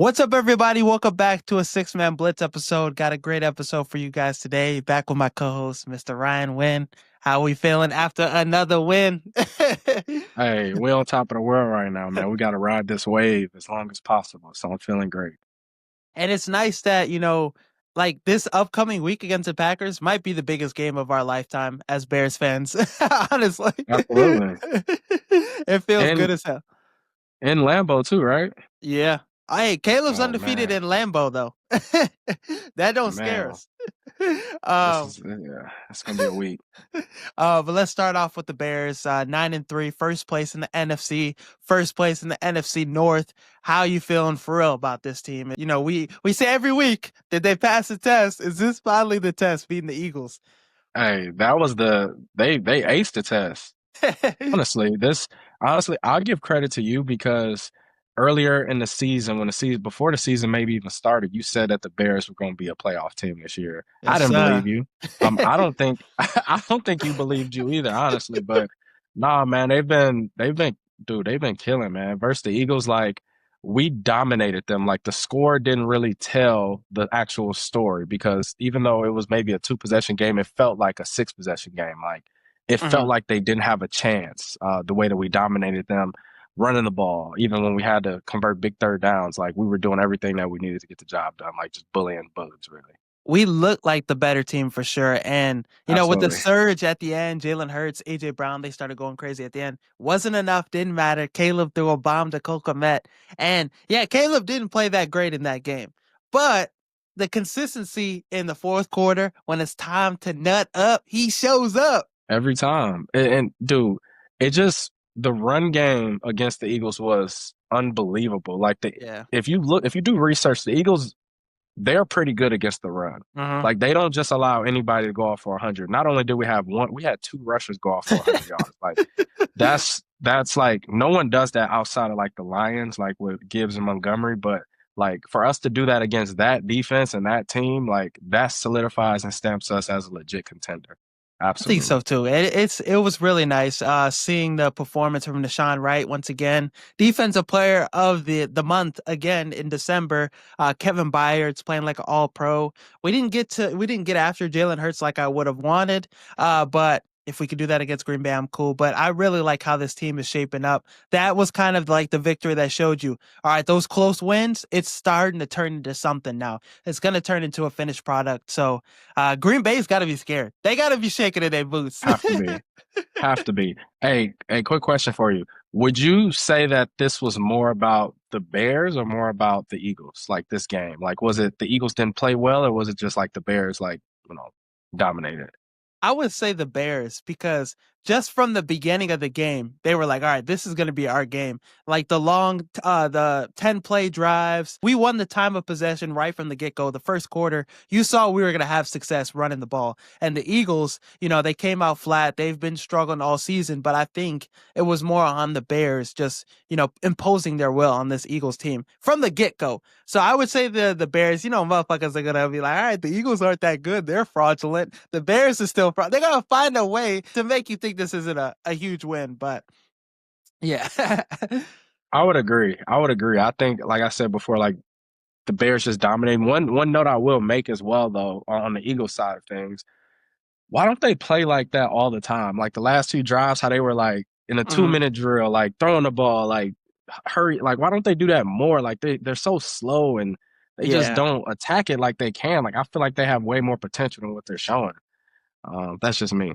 What's up, everybody? Welcome back to a Six-Man Blitz episode. Got a great episode for you guys today. Back with my co-host, Mr. Ryan Wynn. How we feeling after another win? Hey, we on top of the world right now, man. We got to ride this wave as long as possible. So I'm feeling great. And it's nice that, like this upcoming week against the Packers might be the biggest game of our lifetime as Bears fans. Honestly, Absolutely. it feels good And as hell. in Lambeau too, right? Yeah. Hey, Caleb's Oh undefeated man, in Lambeau though. That don't scare man, us. this um, is yeah, it's gonna be a week. but let's start off with the Bears. 9-3, first place in the NFC, first place in the NFC North. How you feeling for real about this team? We say every week, did they pass the test? Is this finally the test beating the Eagles? Hey, that was they aced the test. Honestly, I'll give credit to you because earlier in the season, when the season before the season maybe even started, you said that the Bears were going to be a playoff team this year. I Yes, didn't sir. believe you. I don't think I don't think you believed you either, honestly. But nah, man, they've been killing, man. Versus the Eagles, like we dominated them. Like the score didn't really tell the actual story because even though it was maybe a two possession game, it felt like a six possession game. Like it felt Mhm. like they didn't have a chance. The way that we dominated them, running the ball, even when we had to convert big third downs, like we were doing everything that we needed to get the job done, like just bullying bugs, really. We look like the better team for sure. And, with the Absolutely. surge at the end, Jalen Hurts, AJ Brown, they started going crazy at the end. Wasn't enough, didn't matter. Caleb threw a bomb to Cole Kmet. And yeah, Caleb didn't play that great in that game. But the consistency in the fourth quarter, when it's time to nut up, he shows up. Every time. And dude, it just the run game against the Eagles was unbelievable. Yeah. If you do research, the Eagles they're pretty good against the run. Uh-huh. Like they don't just allow anybody to go off for 100. Not only did we have one, we had two rushers go off for 100 yards. Like that's like no one does that outside of like the Lions, like with Gibbs and Montgomery. But like for us to do that against that defense and that team, like that solidifies and stamps us as a legit contender. I think so Absolutely. too. It was really nice seeing the performance from Nashawn Wright once again, defensive player of the month again in December. Kevin Byard's playing like an All Pro. We didn't get after Jalen Hurts like I would have wanted, but if we could do that against Green Bay, I'm cool. But I really like how this team is shaping up. That was kind of like the victory that showed you, all right, those close wins, it's starting to turn into something now. It's going to turn into a finished product. So Green Bay's got to be scared. They got to be shaking in their boots. Have to be. Have to be. Hey, a quick question for you. Would you say that this was more about the Bears or more about the Eagles, like this game? Like, was it the Eagles didn't play well, or was it just like the Bears, like, you know, dominated? I would say the Bears because just from the beginning of the game, they were like, all right, this is going to be our game. Like the 10 play drives, we won the time of possession right from the get go. The first quarter, you saw we were going to have success running the ball. And the Eagles, they came out flat. They've been struggling all season, but I think it was more on the Bears just, imposing their will on this Eagles team from the get go. So I would say the Bears, motherfuckers are going to be like, all right, the Eagles aren't that good. They're fraudulent. The Bears are still fraud. They're going to find a way to make you think this isn't a huge win. But yeah. I would agree. I would agree. I think, like I said before, like the Bears just dominating. One note I will make as well, though, on the Eagles side of things, why don't they play like that all the time? Like the last two drives, how they were like in a two Mhm. minute drill, like throwing the ball, like hurry, like why don't they do that more? Like they're so slow and they just Yeah. don't attack it like they can. Like I feel like they have way more potential than what they're showing. That's just me.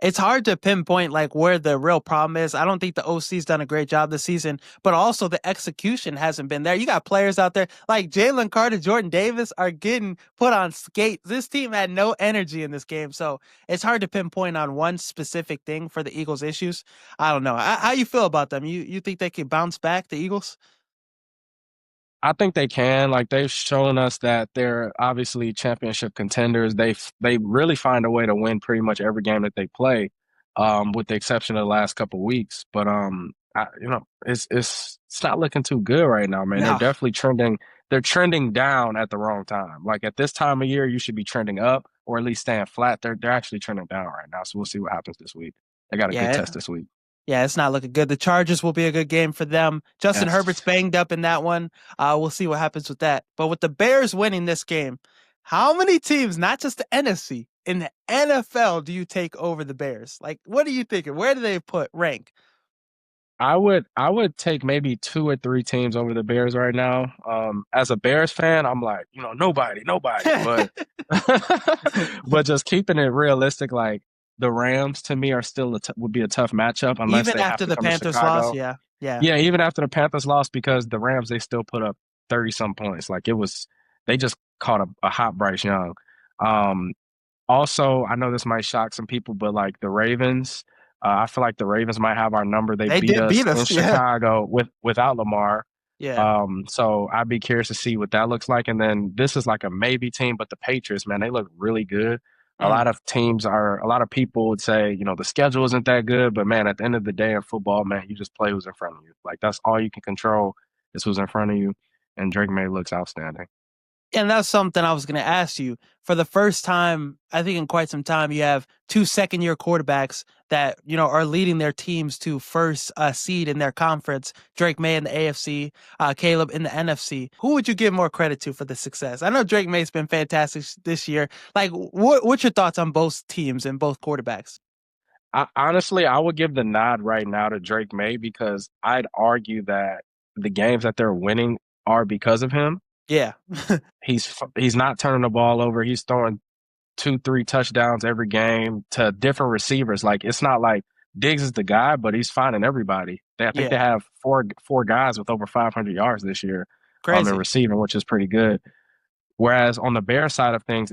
It's hard to pinpoint like where the real problem is. I don't think the OC's done a great job this season, but also the execution hasn't been there. You got players out there like Jalen Carter, Jordan Davis are getting put on skates. This team had no energy in this game, so it's hard to pinpoint on one specific thing for the Eagles' issues. I don't know. How you feel about them? You think they can bounce back, the Eagles? I think they can. Like they've shown us that they're obviously championship contenders. They really find a way to win pretty much every game that they play, with the exception of the last couple weeks. But it's not looking too good right now, man. They're No. definitely trending. They're trending down at the wrong time. Like at this time of year, you should be trending up or at least staying flat. They're actually trending down right now. So we'll see what happens this week. They got a good Yeah. test this week. Yeah, it's not looking good. The Chargers will be a good game for them. Justin Herbert's Yes. banged up in that one. We'll see what happens with that. But with the Bears winning this game, how many teams, not just the NFC, in the NFL do you take over the Bears? Like, what are you thinking? Where do they put rank? I would take maybe two or three teams over the Bears right now. As a Bears fan, I'm like, nobody. But but just keeping it realistic, like the Rams to me are still would be a tough matchup unless Even they have after to the come to Panthers lost, Chicago. yeah, yeah. Yeah, even after the Panthers lost, because the Rams they still put up 30 some points. Like it was, they just caught a hot Bryce Young. Um, Also, I know this might shock some people, but like the Ravens, I feel like the Ravens might have our number. They They beat did us beat in us, yeah, Chicago without Lamar. yeah. So I'd be curious to see what that looks like. And then this is like a maybe team, but the Patriots, man, they look really good. Mm. A lot of people would say, the schedule isn't that good, but man, at the end of the day in football, man, you just play who's in front of you. Like that's all you can control is who's in front of you. And Drake May looks outstanding. And that's something I was going to ask you. For the first time, I think in quite some time, you have two second-year quarterbacks that are leading their teams to first seed in their conference. Drake May in the AFC, Caleb in the NFC. Who would you give more credit to for the success? I know Drake May's been fantastic this year. Like, what's your thoughts on both teams and both quarterbacks? Honestly, I would give the nod right now to Drake May because I'd argue that the games that they're winning are because of him. Yeah, He's not turning the ball over. He's throwing two, three touchdowns every game to different receivers. Like it's not like Diggs is the guy, but he's finding everybody. I think they yeah, have four guys with over 500 yards this year in crazy. receiving, which is pretty good. Whereas on the Bear side of things,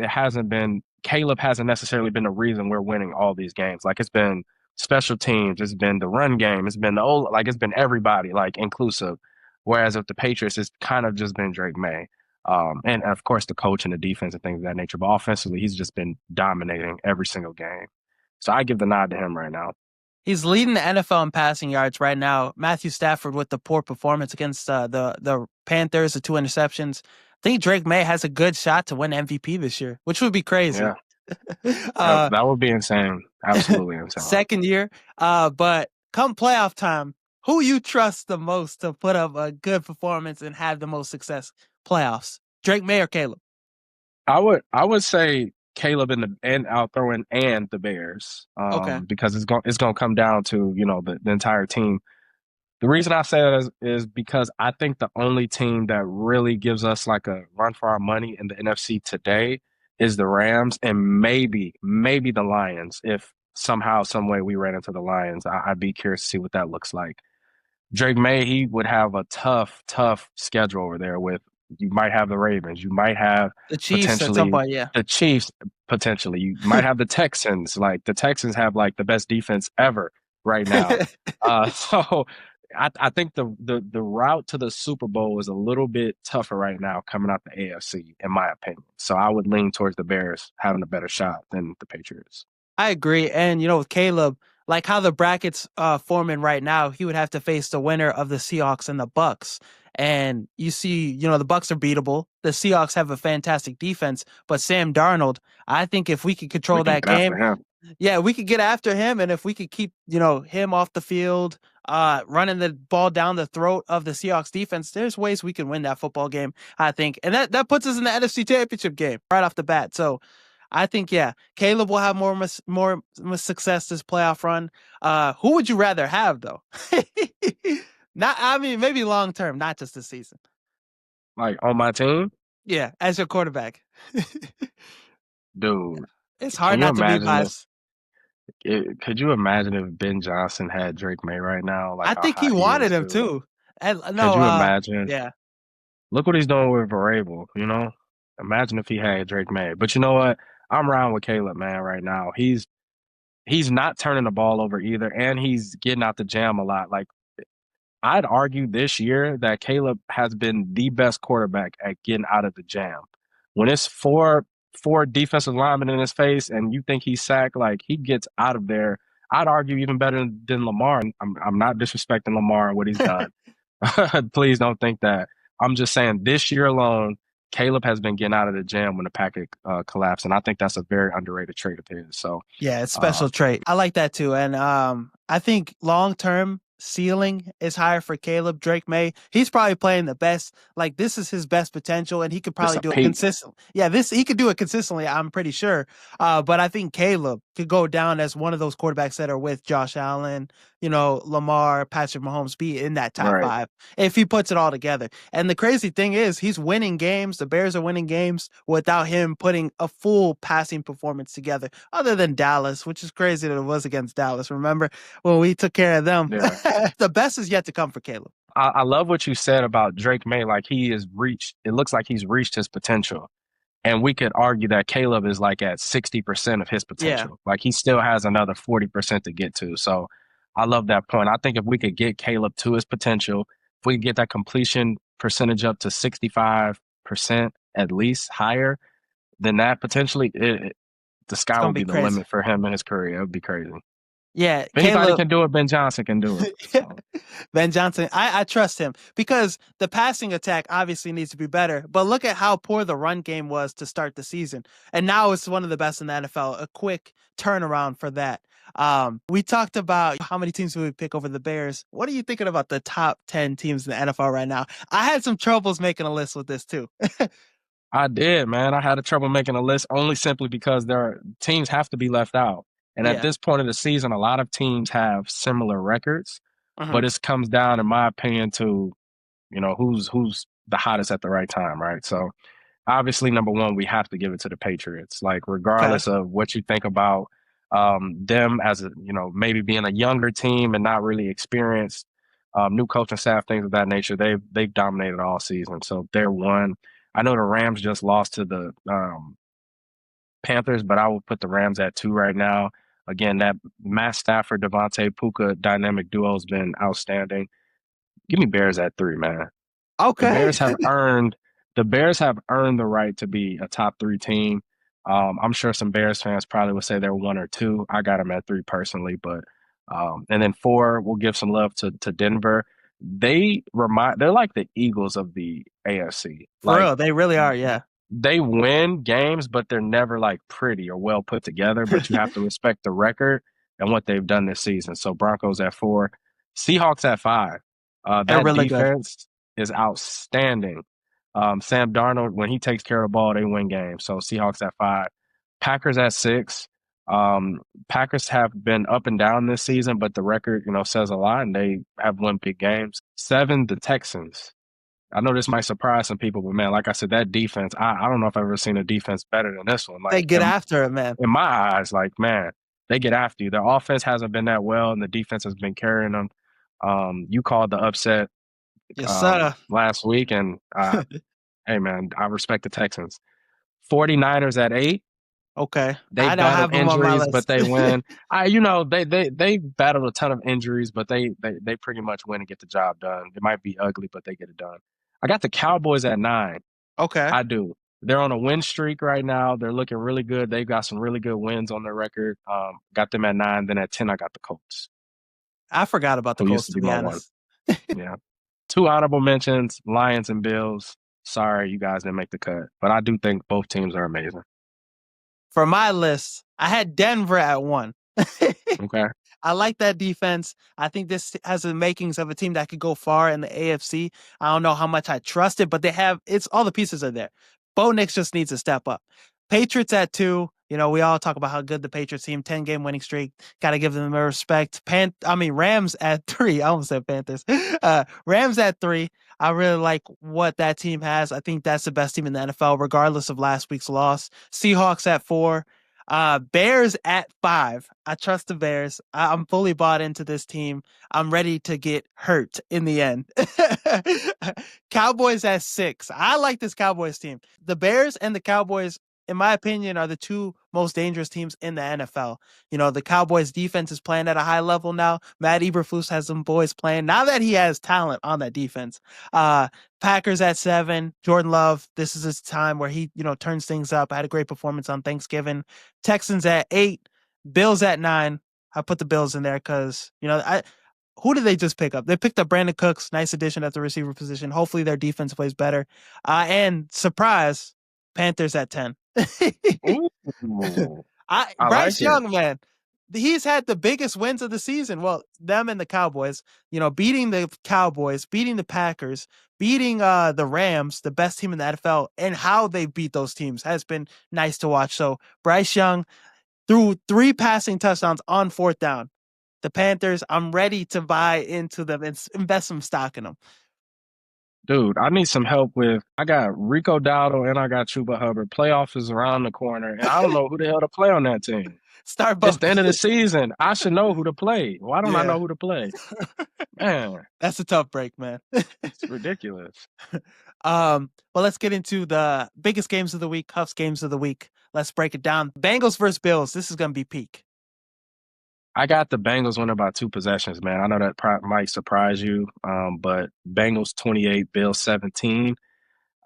Caleb hasn't necessarily been the reason we're winning all these games. Like it's been special teams, it's been the run game, it's been it's been everybody, like inclusive. Whereas with the Patriots, it's kind of just been Drake May. And of course the coach and the defense and things of that nature. But offensively, he's just been dominating every single game. So I give the nod to him right now. He's leading the NFL in passing yards right now. Matthew Stafford with the poor performance against the Panthers, the two interceptions. I think Drake May has a good shot to win MVP this year, which would be crazy. Yeah. uh, That would be insane. Absolutely insane. Second year. But come playoff time, who you trust the most to put up a good performance and have the most success playoffs? Drake May or Caleb? I would say Caleb and I'll throw in and the Bears, Okay. because it's gonna come down to the entire team. The reason I say that is because I think the only team that really gives us like a run for our money in the NFC today is the Rams and maybe the Lions. If somehow some way we ran into the Lions, I'd be curious to see what that looks like. Drake May, he would have a tough schedule over there with you might have the Ravens, you might have The Chiefs at some potentially point, yeah. the Chiefs, potentially. You might have the Texans. Like the Texans have like the best defense ever right now. So I think the route to the Super Bowl is a little bit tougher right now coming out the AFC, in my opinion. So I would lean towards the Bears having a better shot than the Patriots. I agree. And with Caleb, like how the brackets forming right now, he would have to face the winner of the Seahawks and the Bucks. And you see, the Bucks are beatable. The Seahawks have a fantastic defense, but Sam Darnold, I think if we could We control can that get after game, him. yeah, we could get after him. And if we could keep, him off the field, running the ball down the throat of the Seahawks defense, there's ways we can win that football game, I think. And that puts us in the NFC Championship game right off the bat. So I think, yeah, Caleb will have more success this playoff run. Who would you rather have though? Not, I mean, maybe long term, not just this season. Like on my team, Yeah, as your quarterback. dude. It's Can hard you not to be imagine biased. could you imagine if Ben Johnson had Drake May right now? Like I how think he hot he wanted is, him dude. too. And Could no, you imagine? yeah. Look what he's doing with Vrabel, Imagine if he had Drake May. But you know what? I'm around with Caleb, man, right now. He's not turning the ball over either, and he's getting out the jam a lot. Like I'd argue this year that Caleb has been the best quarterback at getting out of the jam. When it's four defensive linemen in his face and you think he's sacked, like he gets out of there. I'd argue even better than Lamar. I'm not disrespecting Lamar and what he's done. Please don't think that. I'm just saying this year alone, Caleb has been getting out of the jam when the packet collapsed, and I think that's a very underrated trait of his. So, Yeah, it's uh, special trait. I like that too. And I think long term ceiling is higher for Caleb Drake May. He's probably playing the best. Like this is his best potential, and he could this probably a do it peak, consistently. Yeah, this he could do it consistently, I'm pretty sure. But I think Caleb could go down as one of those quarterbacks that are with Josh Allen, Lamar, Patrick Mahomes, be in that top right? five if he puts it all together. And the crazy thing is he's winning games. The Bears are winning games without him putting a full passing performance together other than Dallas, which is crazy that it was against Dallas. Remember when we took care of them? Yeah. The best is yet to come for Caleb. I love what you said about Drake May. Like he is reached, it looks like he's reached his potential. And we could argue that Caleb is like at 60% of his Yeah. potential. Like he still has another 40% to get to. So I love that point. I think if we could get Caleb to his potential, if we could get that completion percentage up to 65% at least higher than that, potentially, the It's sky gonna would be be the crazy. limit for him and his career. It would be crazy. Yeah, If anybody Caleb. can do it, Ben Johnson can do it. So. Ben Johnson, I trust him because the passing attack obviously needs to be better. But look at how poor the run game was to start the season. And now it's one of the best in the NFL. A quick turnaround for that. We talked about how many teams we would pick over the Bears. What are you thinking about the top 10 teams in the NFL right now? I had some troubles making a list with this too. I did, man. I had a trouble making a list only simply because teams have to be left out. And at Yeah. this point of the season, a lot of teams have similar records, Hmm. but it comes down, in my opinion, to who's the hottest at the right time, right? So obviously, number one, we have to give it to the Patriots. Like Okay. regardless of what you think about them as maybe being a younger team and not really experienced, new coaching staff, things of that nature, they've dominated all season. So they're one. I know the Rams just lost to the Panthers, but I will put the Rams at two right now. Again, that Matt Stafford, Devontae Puka dynamic duo has been outstanding. Give me Bears at three, man. The Okay. Bears have earned the Bears have earned the right to be a top three team. I'm sure some Bears fans probably would say they're one or two. I got them at three personally, but and then four, we'll give some love to Denver. They're like the Eagles of the AFC. For Like real, they really are. Yeah. they win games, but they're never like pretty or well put together. But you have to respect the record and what they've done this season. So Broncos at four, Seahawks at five. They're That really good. defense is outstanding. Sam Darnold, when he takes care of the ball, they win games. So Seahawks at five, Packers at six. Packers have been up and down this season, but the record, says a lot, and they have won big games. Seven, the Texans. I know this might surprise some people, but man, like I said, that defense, I don't know if I've ever seen a defense better than this one. They Like get after it, man. in my eyes, like man, they get after you. Their offense hasn't been that well, and the defense has been carrying them. You called the upset Yes, sir. last week, and hey man, I respect the Texans. 49ers at eight. Okay. They I don't battled have them on my injuries, but list. they win. They battled a ton of injuries, but they pretty much win and get the job done. It might be ugly, but they get it done. I got the Cowboys at nine. Okay. I do. They're on a win streak right now. They're looking really good. They've got some really good wins on their record. Got them at nine. Then at 10, I got the Colts, I forgot about the who used Colts, to to be be my one. honest. Yeah. Two honorable mentions, Lions and Bills. Sorry, you guys didn't make the cut. But I do think both teams are amazing. For my list, I had Denver at one. Okay. I like that defense. I think this has the makings of a team that could go far in the AFC. I don't know how much I trust it, but it's all the pieces are there. Bo Nix just needs to step up. Patriots at two. We all talk about how good the Patriots team, 10-game winning streak. Got to give them a respect. Rams at three. I almost said Panthers. Rams at three. I really like what that team has. I think that's the best team in the NFL, regardless of last week's loss. Seahawks at four. Bears at five. I trust the Bears. I'm fully bought into this team. I'm ready to get hurt in the end. Cowboys at six. I like this Cowboys team. The Bears and the Cowboys, in my opinion, are the two most dangerous teams in the NFL. The Cowboys defense is playing at a high level now. Matt Eberflus has some boys playing now that he has talent on that defense. Packers at seven. Jordan Love, this is his time where he, turns things up. I had a great performance on Thanksgiving. Texans at eight. Bills at nine. I put the Bills in there because, who did they just pick up? They picked up Brandon Cooks, nice addition at the receiver position. Hopefully their defense plays better. And surprise, Panthers at 10. Ooh, I Bryce like it. Young, man, he's had the biggest wins of the season. Well, them and the Cowboys, beating the Cowboys, beating the Packers, beating the Rams, the best team in the NFL, and how they beat those teams has been nice to watch. So Bryce Young threw 3 passing touchdowns on 4th down. The Panthers, I'm ready to buy into them and invest some stock in them. Dude, I need some help with. I got Rico Dowdle and I got Chuba Hubbard. Playoff is around the corner, and I don't know who the hell to play on that team. Start It's the bumping. end of the season. I should know who to play. Why don't I Yeah. know who to play? Man, That's a tough break, man. it's ridiculous. Well, let's get into the biggest games of the week, Huff's games of the week. Let's break it down. Bengals versus Bills. This is gonna be peak. I got the Bengals winning by 2 possessions, man. I know that might surprise you, but Bengals 28, Bills 17.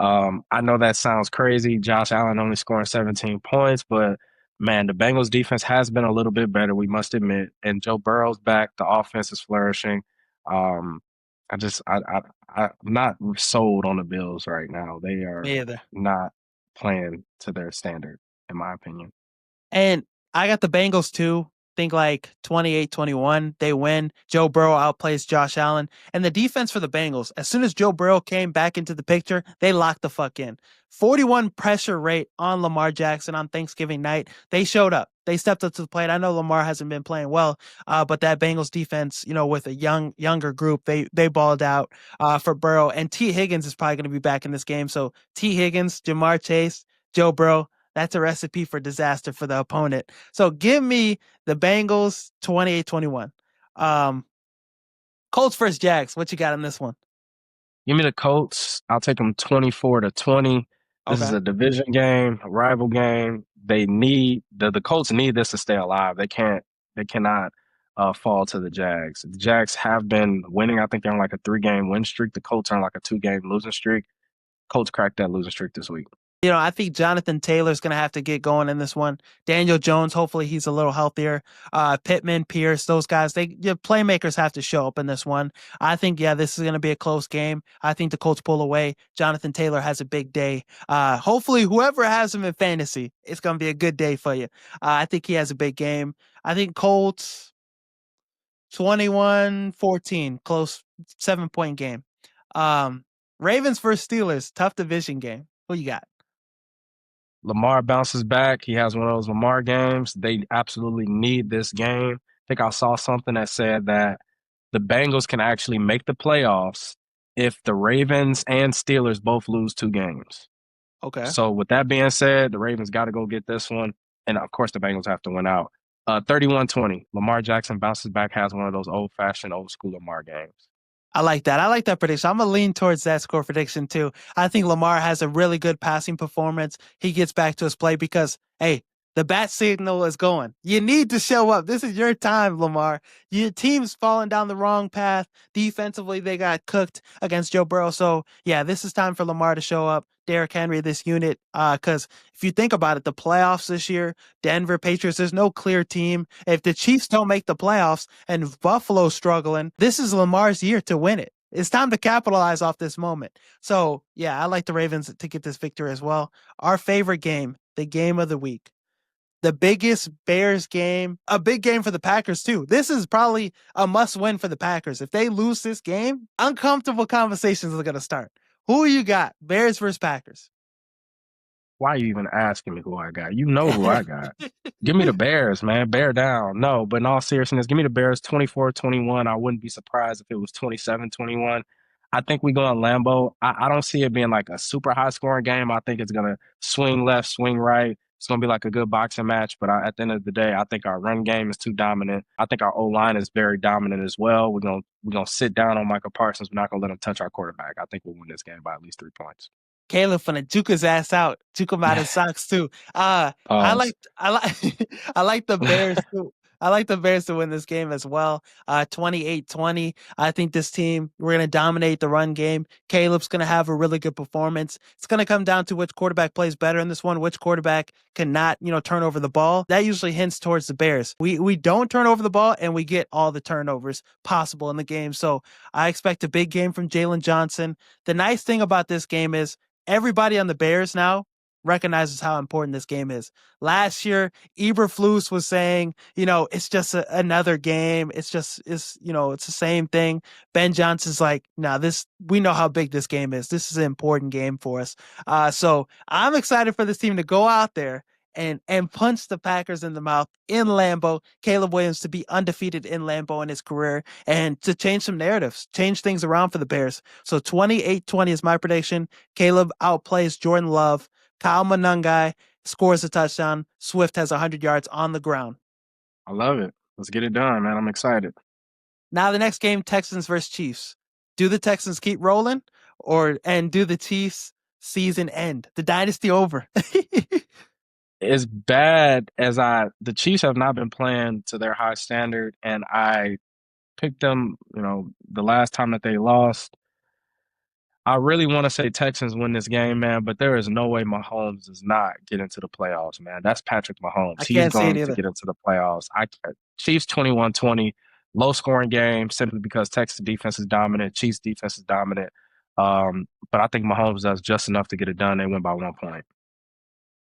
I know that sounds crazy. Josh Allen only scoring 17 points, but man, the Bengals defense has been a little bit better, we must admit. And Joe Burrow's back. The offense is flourishing. Um, I'm not sold on the Bills right now. They are Me either. not playing to their standard, in my opinion. And I got the Bengals too. Think like 28-21. They win. Joe Burrow outplays Josh Allen. And the defense for the Bengals, as soon as Joe Burrow came back into the picture, they locked the fuck in. 41 pressure rate on Lamar Jackson on Thanksgiving night. They showed up. They stepped up to the plate. I know Lamar hasn't been playing well, but that Bengals defense, with a younger group, they balled out for Burrow. And T. Higgins is probably going to be back in this game. So T. Higgins, Jamar Chase, Joe Burrow, that's a recipe for disaster for the opponent. So give me the Bengals 28-21. Colts versus Jags. What you got in this one? Give me the Colts. I'll take them 24-20. This is Okay. a division game, a rival game. They need the Colts need this to stay alive. They cannot fall to the Jags. The Jags have been winning. I think they're on like a 3-game win streak. The Colts are on like a 2-game losing streak. Colts cracked that losing streak this week. I think Jonathan Taylor's going to have to get going in this one. Daniel Jones, hopefully he's a little healthier. Pittman, Pierce, those guys, playmakers have to show up in this one. I think, this is going to be a close game. I think the Colts pull away. Jonathan Taylor has a big day. Hopefully whoever has him in fantasy, it's going to be a good day for you. I think he has a big game. I think Colts 21-14, close 7-point game. Ravens versus Steelers, tough division game. Who you got? Lamar bounces back. He has one of those Lamar games. They absolutely need this game. I think I saw something that said that the Bengals can actually make the playoffs if the Ravens and Steelers both lose 2 games. Okay. So with that being said, the Ravens got to go get this one. And of course, the Bengals have to win out. 31-20. Lamar Jackson bounces back, has one of those old-fashioned, old-school Lamar games. I like that. I like that prediction. I'm going to lean towards that score prediction too. I think Lamar has a really good passing performance. He gets back to his play because, hey, the bat signal is going. You need to show up. This is your time, Lamar. Your team's falling down the wrong path. Defensively, they got cooked against Joe Burrow. So, this is time for Lamar to show up. Derrick Henry, this unit, because if you think about it, the playoffs this year, Denver Patriots, there's no clear team. If the Chiefs don't make the playoffs and Buffalo's struggling, this is Lamar's year to win it. It's time to capitalize off this moment. So, I like the Ravens to get this victory as well. Our favorite game, the game of the week. The biggest Bears game, a big game for the Packers too. This is probably a must win for the Packers. If they lose this game, uncomfortable conversations are going to start. Who you got? Bears versus Packers. Why are you even asking me who I got? You know who I got. Give me the Bears, man. Bear down. No, but in all seriousness, give me the Bears 24-21. I wouldn't be surprised if it was 27-21. I think we go on Lambeau. I don't see it being like a super high scoring game. I think it's going to swing left, swing right. It's going to be like a good boxing match. But at the end of the day, I think our run game is too dominant. I think our O-line is very dominant as well. We're gonna sit down on Michael Parsons. We're not going to let him touch our quarterback. I think we'll win this game by at least 3 points. Caleb finna juke his ass out. Juke him out his socks too. I Pause. like I like I like the Bears too. I like the Bears to win this game as well. 28-20. I think this team, we're going to dominate the run game. Caleb's going to have a really good performance. It's going to come down to which quarterback plays better in this one, which quarterback cannot, turn over the ball. That usually hints towards the Bears. We don't turn over the ball and we get all the turnovers possible in the game. So I expect a big game from Jalen Johnson. The nice thing about this game is everybody on the Bears now recognizes how important this game is. Last year, Eberflus was saying, it's just another game. It's the same thing. Ben Johnson's like, no, we know how big this game is. This is an important game for us. So I'm excited for this team to go out there and punch the Packers in the mouth in Lambeau. Caleb Williams to be undefeated in Lambeau in his career and to change some narratives, change things around for the Bears. So 28-20 is my prediction. Caleb outplays Jordan Love. Kyle Monangai scores a touchdown. Swift has 100 yards on the ground. I love it. Let's get it done, man. I'm excited. Now the next game, Texans versus Chiefs. Do the Texans keep rolling and do the Chiefs season end? The dynasty over. As bad as the Chiefs have not been playing to their high standard, and I picked them, the last time that they lost. I really want to say Texans win this game, man, but there is no way Mahomes does not get into the playoffs, man. That's Patrick I Mahomes. He's can't see it going to either. get into the playoffs. Chiefs 21-20, low scoring game simply because Texas defense is dominant, Chiefs defense is dominant. But I think Mahomes does just enough to get it done. They win by 1 point.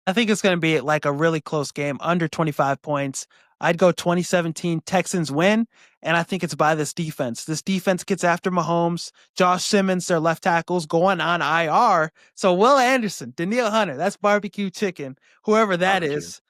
I think it's going to be like a really close game, under 25 points. I'd go 2017 Texans win, and I think it's by this defense. This defense gets after Mahomes. Josh Simmons, their left tackles, going on IR. So Will Anderson, Danielle Hunter, that's barbecue chicken, whoever that Barbecue. is.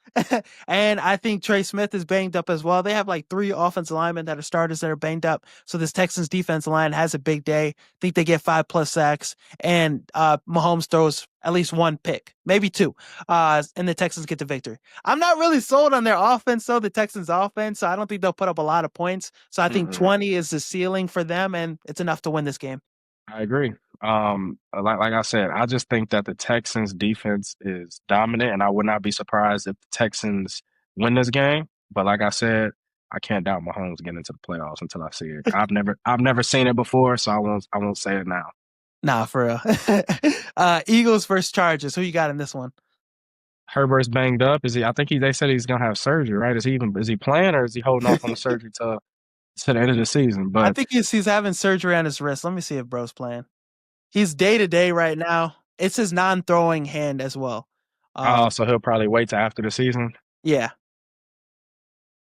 And I think Trey Smith is banged up as well. They have like 3 offensive linemen that are starters that are banged up. So this Texans defense line has a big day. I think they get 5+ sacks, and Mahomes throws at least 1 pick, maybe 2, and the Texans get the victory. I'm not really sold on their offense, though, the Texans offense, so I don't think they'll put up a lot of points. So I think 20 is the ceiling for them, and it's enough to win this game. I agree. Like I said, I just think that the Texans defense is dominant, and I would not be surprised if the Texans win this game. But like I said, I can't doubt Mahomes getting into the playoffs until I see it. I've never seen it before, so I won't say it now. Nah, for real. Eagles versus Chargers. Who you got in this one? Herbert's banged up. Is he? I think they said he's gonna have surgery, right? Is he playing or is he holding off on the surgery to the end of the season? I But think he's having surgery on his wrist. Let me see if bro's playing. He's day to day right now. It's his non-throwing hand as well. so he'll probably wait till after the season. Yeah.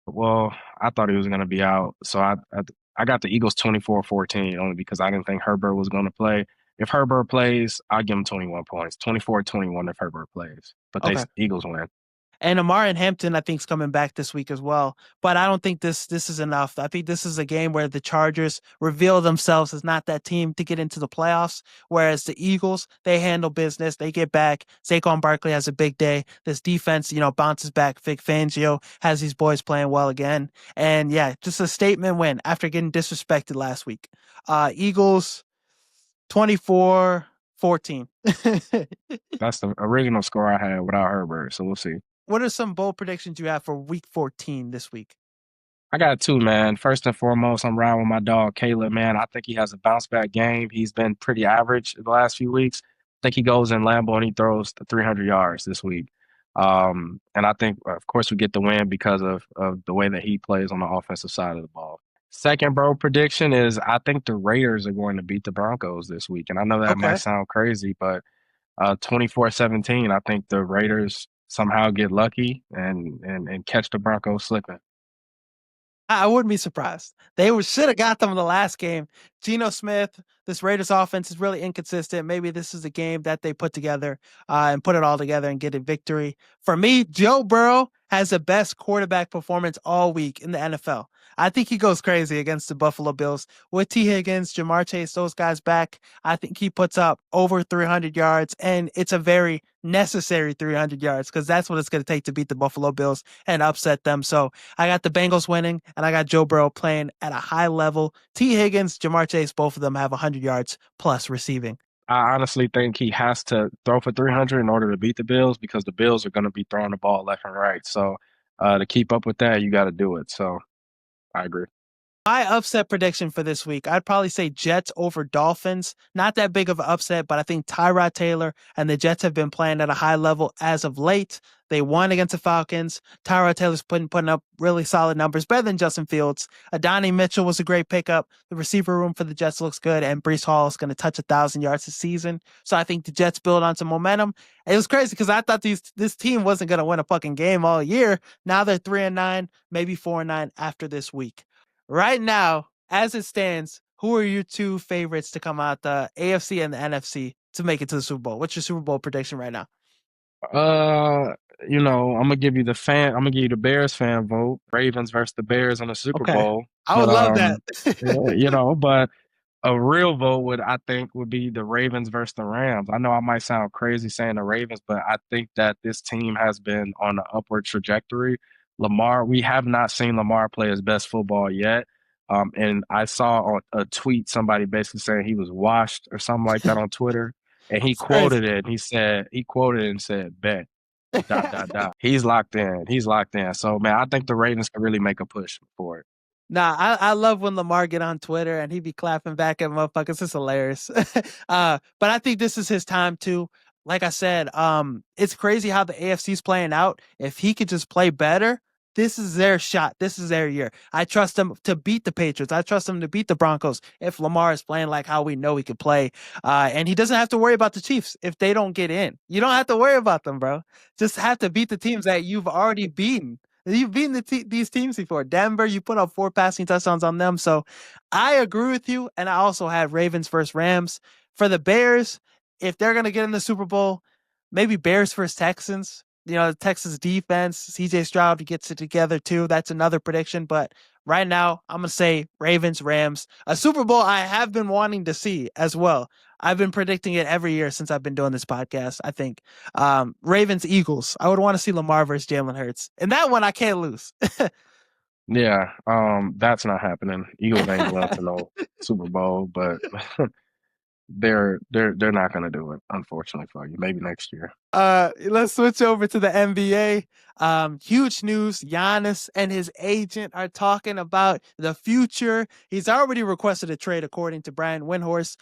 Well, I thought he was gonna be out, so I got the Eagles 24-14 only because I didn't think Herbert was gonna play. If Herbert plays, I'll give him 21 points. 24-21 if Herbert plays. But Okay. Eagles win. And Amari Hampton, I think, is coming back this week as well. But I don't think this is enough. I think this is a game where the Chargers reveal themselves as not that team to get into the playoffs. Whereas the Eagles, they handle business. They get back. Saquon Barkley has a big day. This defense, bounces back. Vic Fangio has these boys playing well again. And yeah, just a statement win after getting disrespected last week. Eagles 24-14. That's the original score I had without Herbert, so we'll see. What are some bold predictions you have for week 14 this week? I got 2, man. First and foremost, I'm riding with my dog, Caleb, man. I think he has a bounce back game. He's been pretty average the last few weeks. I think he goes in Lambeau and he throws the 300 yards this week. And I think, of course, we get the win because of the way that he plays on the offensive side of the ball. Second, bro, prediction is I think the Raiders are going to beat the Broncos this week. And I know that might Okay. sound crazy, but 24-17, I think the Raiders somehow get lucky and catch the Broncos slipping. I wouldn't be surprised. They should have got them in the last game. Geno Smith, this Raiders offense is really inconsistent. Maybe this is a game that they put together and put it all together and get a victory. For me, Joe Burrow has the best quarterback performance all week in the NFL. I think he goes crazy against the Buffalo Bills with T. Higgins, Jamar Chase, those guys back. I think he puts up over 300 yards, and it's a very necessary 300 yards because that's what it's going to take to beat the Buffalo Bills and upset them. So I got the Bengals winning, and I got Joe Burrow playing at a high level. T. Higgins, Jamar Chase, both of them have 100 yards plus receiving. I honestly think he has to throw for 300 in order to beat the Bills because the Bills are going to be throwing the ball left and right. So To keep up with that, you got to do it. So I agree. My upset prediction for this week, I'd probably say Jets over Dolphins. Not that big of an upset, but I think Tyrod Taylor and the Jets have been playing at a high level as of late. They won against the Falcons. Tyrod Taylor's putting up really solid numbers, better than Justin Fields. Adonai Mitchell was a great pickup. The receiver room for the Jets looks good, and Brees Hall is going to touch 1,000 yards this season. So I think the Jets build on some momentum. It was crazy because I thought this team wasn't going to win a fucking game all year. Now they're 3-9, maybe 4-9 after this week. Right now, as it stands, who are your two favorites to come out the AFC and the NFC to make it to the Super Bowl? What's your Super Bowl prediction right now? Uh, I'm gonna give you I'm gonna give you the Bears fan vote. Ravens versus the Bears in the Super Okay. Bowl. I would But love that. but a real vote would be the Ravens versus the Rams. I know I might sound crazy saying the Ravens, but I think that this team has been on an upward trajectory. We have not seen Lamar play his best football yet. And I saw on a tweet somebody basically saying he was washed or something like that on Twitter. And It's crazy. he quoted it and said, bet, dot, dot, dot. He's locked in. He's locked in. So man, I think the Ravens can really make a push for it. Nah, I love when Lamar get on Twitter and he be clapping back at motherfuckers. It's hilarious. But I think this is his time too. Like I said, it's crazy how the AFC's playing out. If he could just play better, this is their shot. This is their year. I trust them to beat the Patriots. I trust them to beat the Broncos if Lamar is playing like how we know he could play. And he doesn't have to worry about the Chiefs if they don't get in. You don't have to worry about them, bro. Just have to beat the teams that you've already beaten. You've beaten these teams before. Denver, you put up 4 passing touchdowns on them. So I agree with you. And I also had Ravens versus Rams. For the Bears, if they're going to get in the Super Bowl, maybe Bears versus Texans. The Texas defense, CJ Stroud gets it together too. That's another prediction. But right now, I'm going to say Ravens, Rams. A Super Bowl I have been wanting to see as well. I've been predicting it every year since I've been doing this podcast. I think Ravens, Eagles. I would want to see Lamar versus Jalen Hurts, and that one I can't lose. Yeah, that's not happening. Eagles ain't going to no Super Bowl, but they're not going to do it, unfortunately for you. Maybe next year. Let's switch over to the NBA. Huge news. Giannis and his agent are talking about the future. He's already requested a trade, according to Brian Windhorst.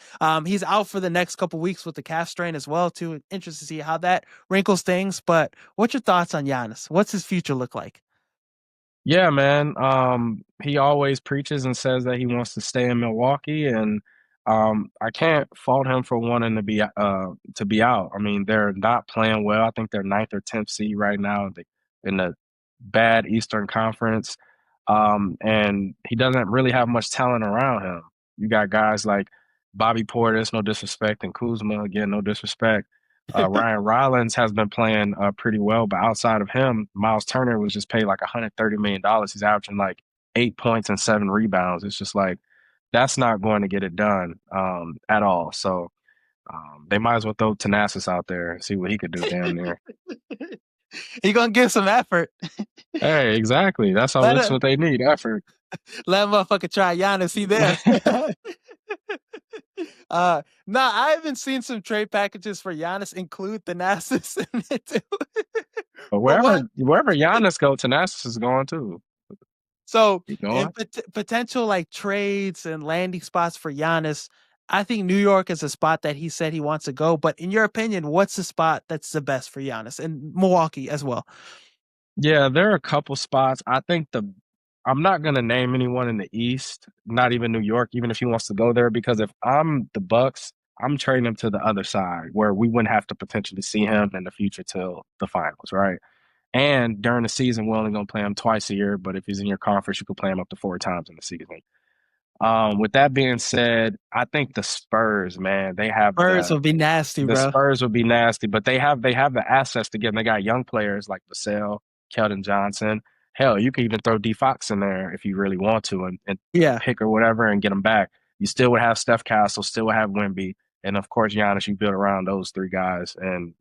He's out for the next couple weeks with the calf strain as well, too. Interested to see how that wrinkles things. But what's your thoughts on Giannis? What's his future look like? Yeah, man. He always preaches and says that he wants to stay in Milwaukee, and I can't fault him for wanting to be out. I mean, they're not playing well. I think they're ninth or tenth seed right now in the bad Eastern Conference. And he doesn't really have much talent around him. You got guys like Bobby Portis, no disrespect, and Kuzma, again, no disrespect. Ryan Rollins has been playing pretty well, but outside of him, Miles Turner was just paid like $130 million. He's averaging like 8 points and 7 rebounds. It's just like that's not going to get it done at all. So they might as well throw Thanasis out there and see what he could do damn near. He gonna give some effort. Hey, exactly. That's what they need, effort. Let motherfucker try Giannis. He there. I haven't seen some trade packages for Giannis include the Thanasis in it too. But But what? wherever Giannis go, Thanasis is going too. So Keep in going. potential like trades and landing spots for Giannis, I think New York is a spot that he said he wants to go. But in your opinion, what's the spot that's the best for Giannis, and Milwaukee as well? Yeah, there are a couple spots. I'm not gonna name anyone in the East, not even New York, even if he wants to go there, because if I'm the Bucks, I'm trading him to the other side where we wouldn't have to potentially see him in the future till the finals, right? And during the season, we're only gonna play him twice a year, but if he's in your conference, you could play him up to 4 times in the season. With that being said, I think the Spurs, man, they have Spurs will be nasty, the bro. Spurs would be nasty, but they have the assets to get them. They got young players like Vassell, Keldon Johnson. Hell, you could even throw D Fox in there if you really want to and Yeah. pick or whatever and get them back. You still would have Steph Castle, still would have Wemby, and of course Giannis. You build around those three guys, and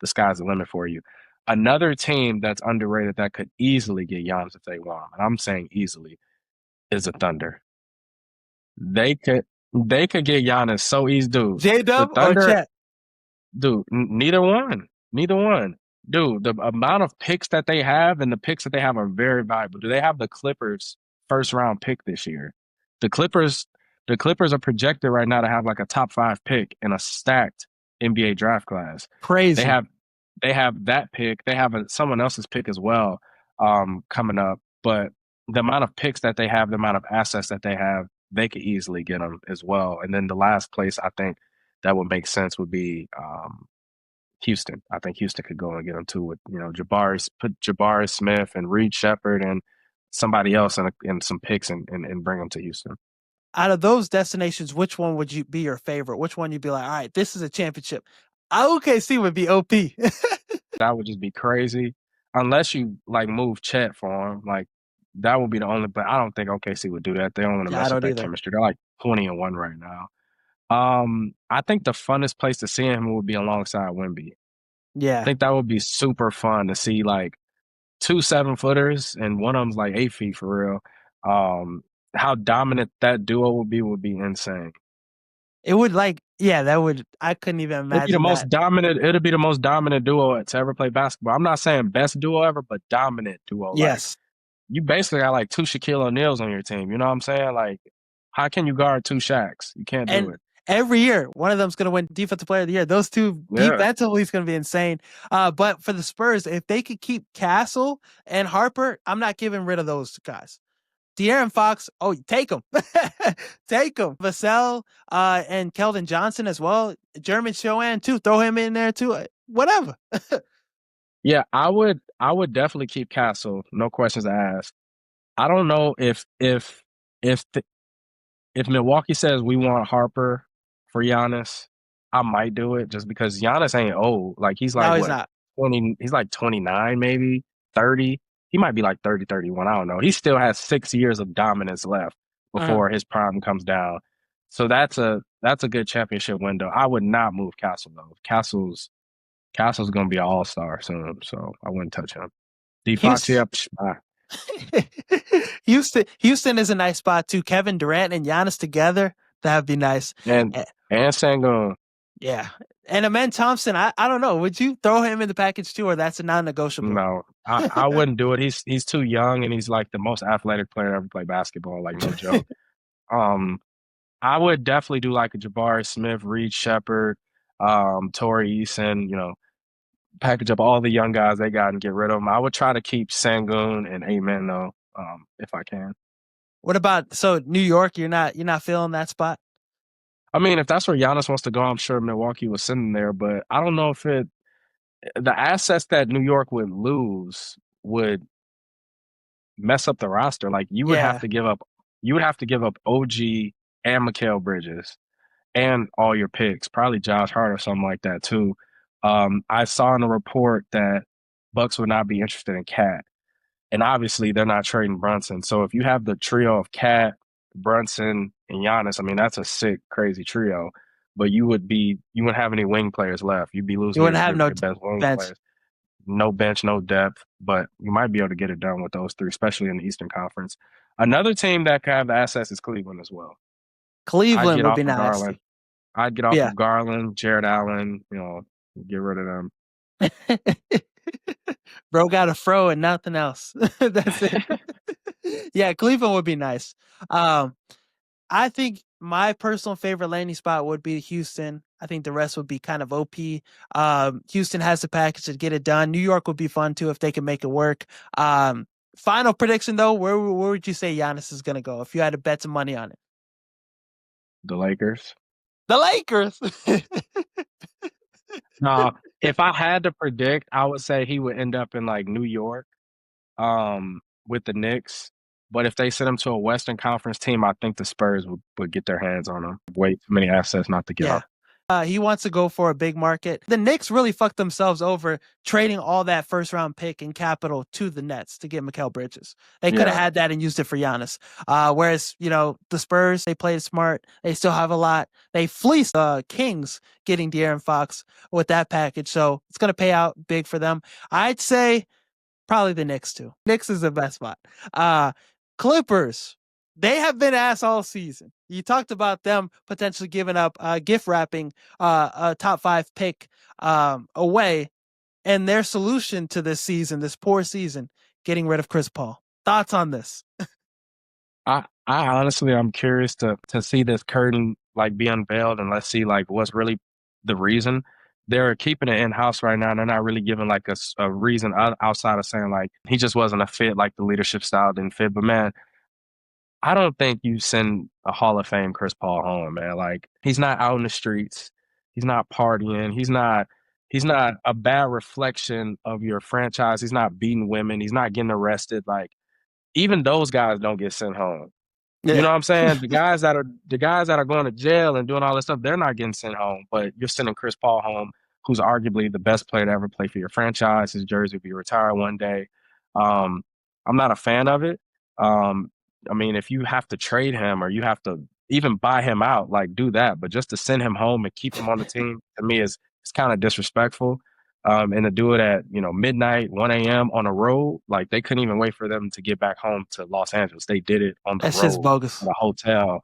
the sky's the limit for you. Another team that's underrated that could easily get Giannis if they want, and I'm saying easily, is the Thunder. They could they could get Giannis so easy, dude. J The Dub or Thunder, Chet? dude, neither one. Neither one. dude, the amount of picks that they have and the picks that they have are very valuable. Do they have the Clippers first round pick this year? The Clippers, the Clippers are projected right now to have like a top five pick in a stacked NBA draft class. They Crazy. have they have that pick. They have someone else's pick as well coming up. But the amount of picks that they have, the amount of assets that they have, they could easily get them as well. And then the last place I think that would make sense would be Houston. I think Houston could go and get them too with Jabari, put Jabari Smith and Reed Shepard and somebody else and some picks and bring them to Houston. Out of those destinations, which one would you be your favorite? Which one you'd be like, all right, this is a championship? OKC would be OP. That would just be crazy. Unless you like move Chet for him, like that would be the only. But I don't think OKC would do that. They don't want to Yeah, I mess up don't that either. chemistry. They're like 20-1 right now. I think the funnest place to see him would be alongside Wemby. I Yeah. think that would be super fun to see like two 7-footers and one of them's like 8 feet for real. How dominant that duo would be insane. It would yeah, that would, I couldn't even It'd be the imagine most that. dominant. It'd be the most dominant duo to ever play basketball. I'm not saying best duo ever, but dominant duo. Like Yes. you basically got like two Shaquille O'Neals on your team. You know what I'm saying? Like, how can you guard two Shaqs? You can't do And it. every year, one of them's going to win Defensive Player of the Year. Those two Yeah. defensively is going to be insane. But for the Spurs, if they could keep Castle and Harper, I'm not giving rid of those guys. De'Aaron Fox, oh, take him. Take him. Vassell and Keldon Johnson as well. German Shoan, too. Throw him in there, too. Whatever. Yeah, I would definitely keep Castle, no questions asked. I don't know if the, if Milwaukee says we want Harper for Giannis, I might do it just because Giannis ain't old. Like he's like No, he's what not. 20, he's like 29 maybe, 30. He might be like 30, 31. I don't know. He still has 6 years of dominance left Uh-huh. before his prime comes down. So that's a good championship window. I would not move Castle though. Castle's gonna be an all-star soon, so I wouldn't touch him. D Fox, Houston, yep. Bye. Houston is a nice spot, too. Kevin Durant and Giannis together, that'd be nice. And Eh, and Sangoon. Yeah. And Amen Thompson, I don't know. Would you throw him in the package, too, or that's a non-negotiable? No, I wouldn't do it. He's too young and he's like the most athletic player to ever play basketball, like no joke. Um, I would definitely do like a Jabari Smith, Reed Shepard, Torrey Eason, package up all the young guys they got and get rid of them. I would try to keep Sangoon and Amen though, if I can. What about, so New York, you're not feeling that spot? I mean, if that's where Giannis wants to go, I'm sure Milwaukee would send him there, but I don't know if the assets that New York would lose would mess up the roster. Like Yeah. you would have to give up OG and Mikal Bridges and all your picks, probably Josh Hart or something like that too. I saw in a report that Bucks would not be interested in Cat, and obviously they're not trading Brunson. So if you have the trio of Cat, Brunson, and Giannis, I mean that's a sick, crazy trio. But you wouldn't have any wing players left. You'd be You losing wouldn't have no your best wing bench. players. No bench, no depth, but you might be able to get it done with those three, especially in the Eastern Conference. Another team that could have the assets is Cleveland as well. I'd Cleveland get would be off of Garland. nasty. I'd get off Yeah. of Garland, Jared Allen, get rid of them. Bro got a fro and nothing else. That's it. Yeah, Cleveland would be nice. Um, I think my personal favorite landing spot would be Houston. I think the rest would be kind of OP. Houston has the package to get it done. New York would be fun too if they can make it work. Final prediction though, where would you say Giannis is gonna go if you had to bet some money on it? The Lakers. The Lakers. No, if I had to predict, I would say he would end up in like New York, with the Knicks. But if they send him to a Western Conference team, I think the Spurs would get their hands on him. Way too many assets not to get Yeah. up. He wants to go for a big market. The Knicks really fucked themselves over trading all that first round pick and capital to the Nets to get Mikal Bridges. They could have Yeah. had that and used it for Giannis. Whereas, the Spurs, they played smart. They still have a lot. They fleeced the Kings getting De'Aaron Fox with that package. So it's going to pay out big for them. I'd say probably the Knicks too. Knicks is the best spot. Clippers, they have been ass all season. You talked about them potentially giving up, gift wrapping a top 5 pick away. And their solution to this season, this poor season, getting rid of Chris Paul. Thoughts on this? I honestly I'm curious to see this curtain like be unveiled and let's see like what's really the reason. They're keeping it in house right now, and they're not really giving like a reason outside of saying like he just wasn't a fit, like the leadership style didn't fit. But man, I don't think you send a Hall of Fame Chris Paul home, man. Like he's not out in the streets, he's not partying, he's not a bad reflection of your franchise. He's not beating women, he's not getting arrested. Like even those guys don't get sent home. You know Yeah. what I'm saying? The guys that are going to jail and doing all this stuff, they're not getting sent home. But you're sending Chris Paul home, who's arguably the best player to ever play for your franchise. His jersey will be retired one day. Um, I'm not a fan of it. Um, I mean, if you have to trade him or you have to even buy him out, like do that. But just to send him home and keep him on the team to me is it's kind of disrespectful. And to do it at midnight, 1 a.m. on a road, like they couldn't even wait for them to get back home to Los Angeles. They did it on the That shit's road at bogus. a hotel.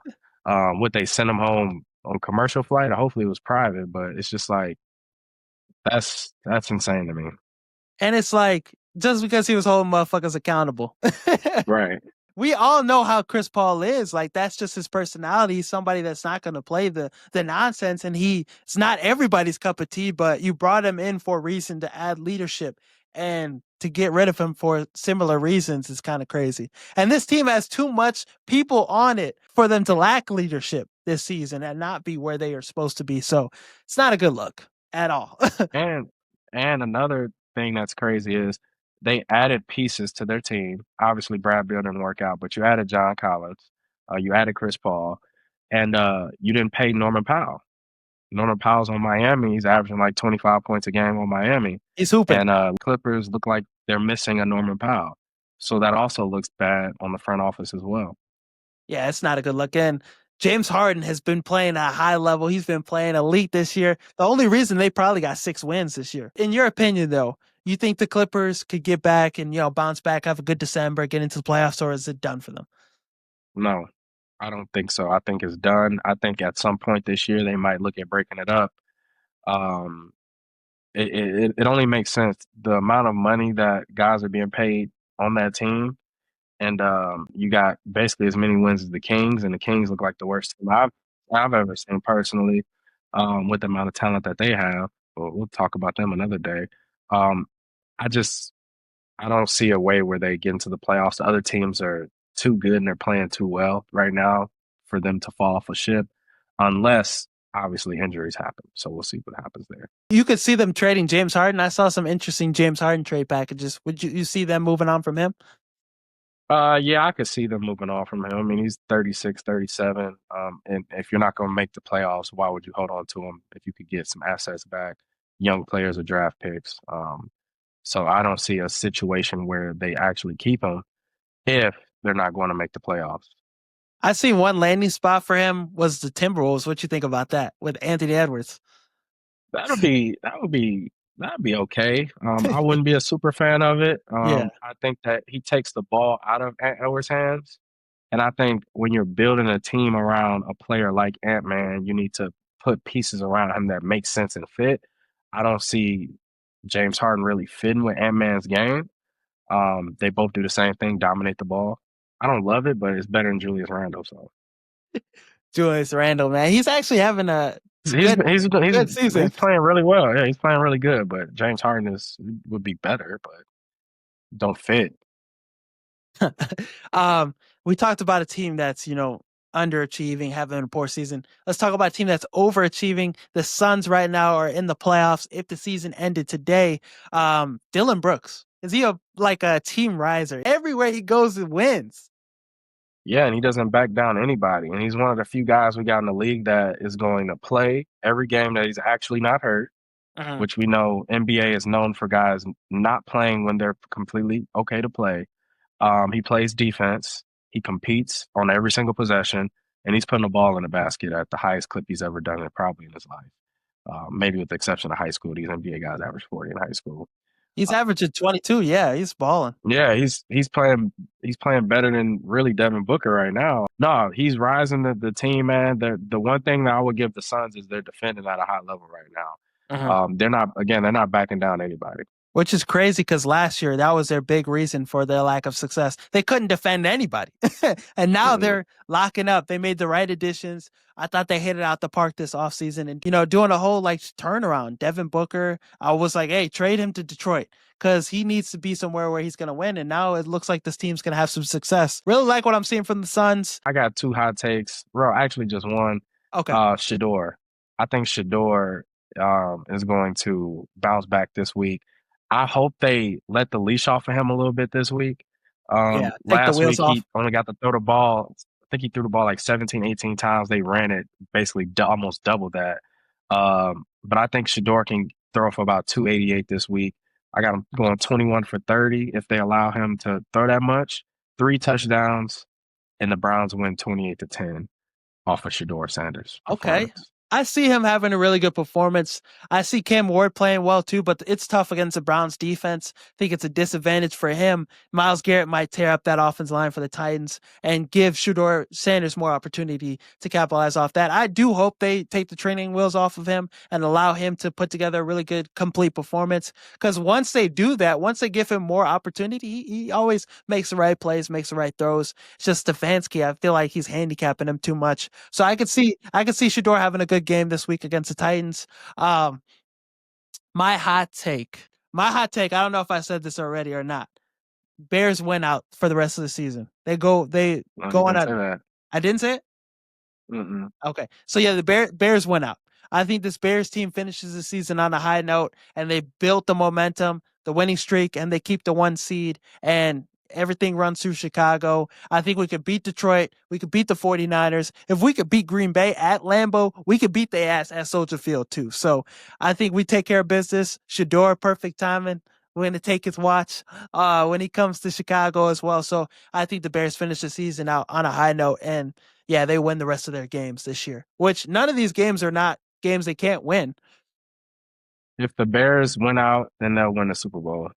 Would they send them home on commercial flight? Or hopefully it was private, but it's just like that's insane to me. And it's like, just because he was holding motherfuckers accountable. Right. We all know how Chris Paul is. Like that's just his personality. He's somebody that's not going to play the nonsense, and it's not everybody's cup of tea. But you brought him in for a reason to add leadership, and to get rid of him for similar reasons is kind of crazy. And this team has too much people on it for them to lack leadership this season and not be where they are supposed to be. So it's not a good look at all. And and another thing that's crazy is they added pieces to their team. Obviously, Brad Beal didn't work out, but you added John Collins, you added Chris Paul, and you didn't pay Norman Powell. Norman Powell's on Miami. He's averaging like 25 points a game on Miami. He's hooping. And Clippers look like they're missing a Norman Powell. So that also looks bad on the front office as well. Yeah, it's not a good look. And James Harden has been playing at a high level. He's been playing elite this year. The only reason they probably got 6 wins this year. In your opinion, though, you think the Clippers could get back and bounce back, have a good December, get into the playoffs, or is it done for them? No, I don't think so. I think it's done. I think at some point this year they might look at breaking it up. Um, it only makes sense. The amount of money that guys are being paid on that team, and you got basically as many wins as the Kings, and the Kings look like the worst team I've ever seen personally, with the amount of talent that they have. But we'll talk about them another day. Um, I just I don't see a way where they get into the playoffs. The other teams are too good and they're playing too well right now for them to fall off a ship, unless obviously injuries happen. So we'll see what happens there. You could see them trading James Harden. I saw some interesting James Harden trade packages. Would you see them moving on from him? Yeah, I could see them moving on from him. I mean, he's 36, 37. And if you're not going to make the playoffs, why would you hold on to him if you could get some assets back, young players or draft picks? So I don't see a situation where they actually keep him if they're not going to make the playoffs. I seen one landing spot for him was the Timberwolves. What you think about that with Anthony Edwards? That'd be okay. I wouldn't be a super fan of it. Yeah. I think that he takes the ball out of Ant Edwards' hands, and I think when you're building a team around a player like Ant Man, you need to put pieces around him that make sense and fit. I don't see James Harden really fitting with Ant Man's game. They both do the same thing, dominate the ball. I don't love it, but it's better than Julius Randle. So Julius Randle, man. He's actually having a he's good he's he's good season. he's playing really well. Yeah, he's playing really good. But James Harden would be better, but don't fit. um, we talked about a team that's, underachieving, having a poor season. Let's talk about a team that's overachieving. The Suns right now are in the playoffs. If the season ended today, Dylan Brooks, is he like a team riser? Everywhere he goes, he wins. Yeah, and he doesn't back down anybody. And he's one of the few guys we got in the league that is going to play every game that he's actually not hurt, Mhm. which we know NBA is known for guys not playing when they're completely okay to play. He plays defense. He competes on every single possession, and he's putting the ball in the basket at the highest clip he's ever done it probably in his life. Maybe with the exception of high school. These NBA guys average 40 in high school. He's averaging 22. Yeah, he's balling. Yeah, he's playing better than really Devin Booker right now. No, he's rising the team, man. The one thing that I would give the Suns is they're defending at a high level right now. Mhm. They're not backing down anybody. Which is crazy because last year that was their big reason for their lack of success. They couldn't defend anybody. And now Mm-mm. they're locking up. They made the right additions. I thought they hit it out the park this offseason and, doing a whole like turnaround. Devin Booker, I was like, hey, trade him to Detroit because he needs to be somewhere where he's going to win. And now it looks like this team's going to have some success. Really like what I'm seeing from the Suns. I got two hot takes. Bro, actually just one. Okay. Shador. I think Shador is going to bounce back this week. I hope they let the leash off of him a little bit this week. Yeah. Take the Last wheels week off. he only got to throw the ball. I think he threw the ball like 17, 18 times. They ran it basically almost double that. But I think Shador can throw for about 288 this week. I got him going 21 for 30 if they allow him to throw that much. 3 touchdowns, and the Browns win 28-10 off of Shador Sanders' Okay. performance. I see him having a really good performance. I see Cam Ward playing well too, but it's tough against the Browns defense. I think it's a disadvantage for him. Myles Garrett might tear up that offensive line for the Titans and give Shador Sanders more opportunity to capitalize off that. I do hope they take the training wheels off of him and allow him to put together a really good, complete performance. Because once they do that, once they give him more opportunity, he always makes the right plays, makes the right throws. It's just Stefanski. I feel like he's handicapping him too much. So I could see Shador having a good game this week against the Titans. Um, my hot take. I don't know if I said this already or not. Bears win out for the rest of the season. They go No, you on didn't a say that. I didn't say it? Mm-mm. Okay. So yeah, the Bears went out. I think this Bears team finishes the season on a high note and they built the momentum, the winning streak, and they keep the 1 seed and everything runs through Chicago. I think we could beat Detroit. We could beat the 49ers. If we could beat Green Bay at Lambeau, we could beat their ass at Soldier Field too. So I think we take care of business. Shador, perfect timing. We're going to take his watch when he comes to Chicago as well. So I think the Bears finish the season out on a high note and yeah, they win the rest of their games this year, which none of these games are not games they can't win. If the Bears win out, then they'll win the Super Bowl.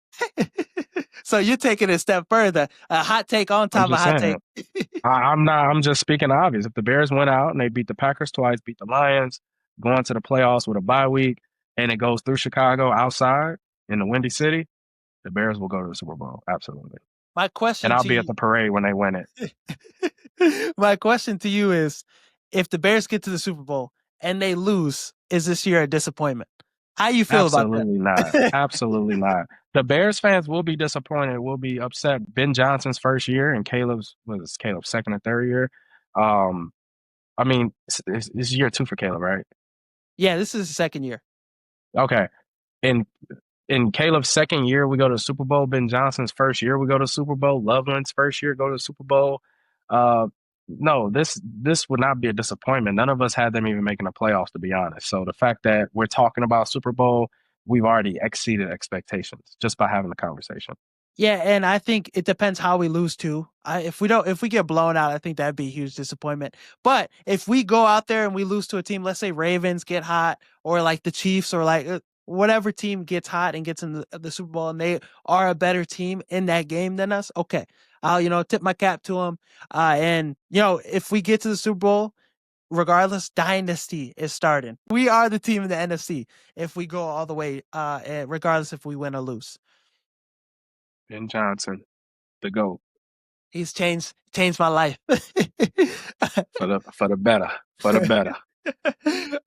So you're taking it a step further. A hot take on I'm top of a just hot saying. take. I'm not. I'm just speaking obvious. If the Bears win out and they beat the Packers twice, beat the Lions, go into the playoffs with a bye week, and it goes through Chicago outside in the Windy City, the Bears will go to the Super Bowl. Absolutely. My And question I'll to be at you, the parade when they win it. my question to you is, if the Bears get to the Super Bowl and they lose, is this year a disappointment? How you feel about Absolutely not. that? Absolutely not. The Bears fans will be disappointed, will be upset. Ben Johnson's first year and Caleb's second and third year. Um, I mean, it's year two for Caleb, right? Yeah, this is the second year. Okay. In in Caleb's second year, we go to the Super Bowl. Ben Johnson's first year, we go to the Super Bowl. Loveland's first year, go to the Super Bowl. Uh, no, this would not be a disappointment. None of us had them even making the playoffs, to be honest. So the fact that we're talking about Super Bowl, we've already exceeded expectations just by having the conversation. Yeah, and I think it depends how we lose too. If we get blown out, I think that'd be a huge disappointment. But if we go out there and we lose to a team, let's say Ravens get hot, or like the Chiefs, or like whatever team gets hot and gets in the Super Bowl, and they are a better team in that game than us, okay, I'll tip my cap to them. And if we get to the Super Bowl, regardless, dynasty is starting. We are the team in the NFC if we go all the way, regardless if we win or lose. Ben Johnson, the GOAT, He's changed my life. for the better, for the better.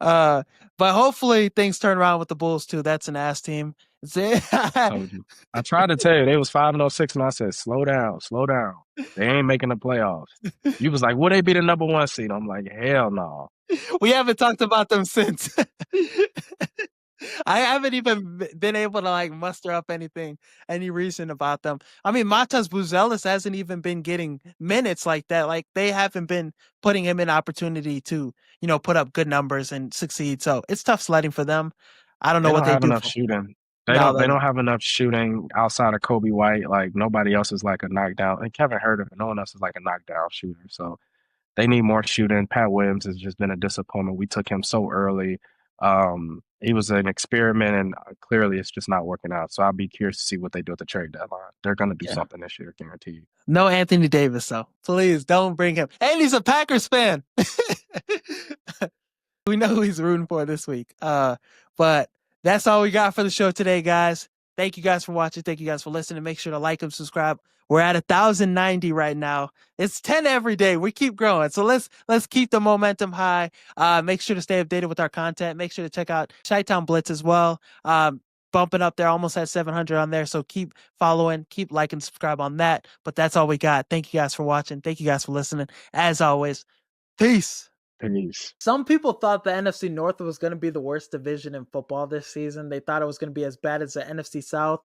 uh, but hopefully things turn around with the Bulls too. That's an ass team. Told you. I tried to tell you they was 5-6, and I said, slow down, slow down. They ain't making the playoffs. You was like, will they be the number one seed? I'm like, hell no. We haven't talked about them since. I haven't even been able to like muster up any reason about them. I mean, Matas Buzelis hasn't even been getting minutes like that. Like they haven't been putting him in opportunity to, put up good numbers and succeed. So it's tough sledding for them. I don't know They what don't they have do. enough shooting. No, They they don't don't. have enough shooting outside of Kobe White. Like nobody else is like a knockdown. And Kevin Herter, no one else is like a knockdown shooter. So they need more shooting. Pat Williams has just been a disappointment. We took him so early. He was an experiment, and clearly it's just not working out. So I'll be curious to see what they do at the trade deadline. They're going to do Yeah. something this year, guarantee you. No Anthony Davis, though. Please don't bring him. And he's a Packers fan. We know who he's rooting for this week. But That's all we got for the show today, guys. Thank you guys for watching. Thank you guys for listening. Make sure to like and subscribe. We're at 1,090 right now. It's 10 every day. We keep growing. So let's keep the momentum high. Make sure to stay updated with our content. Make sure to check out Chi-Town Blitz as well. Bumping up there, almost at 700 on there. So keep following, keep liking, subscribe on that. But that's all we got. Thank you guys for watching. Thank you guys for listening. As always, peace. Peace. Some people thought the NFC North was going to be the worst division in football this season. They thought it was going to be as bad as the NFC South.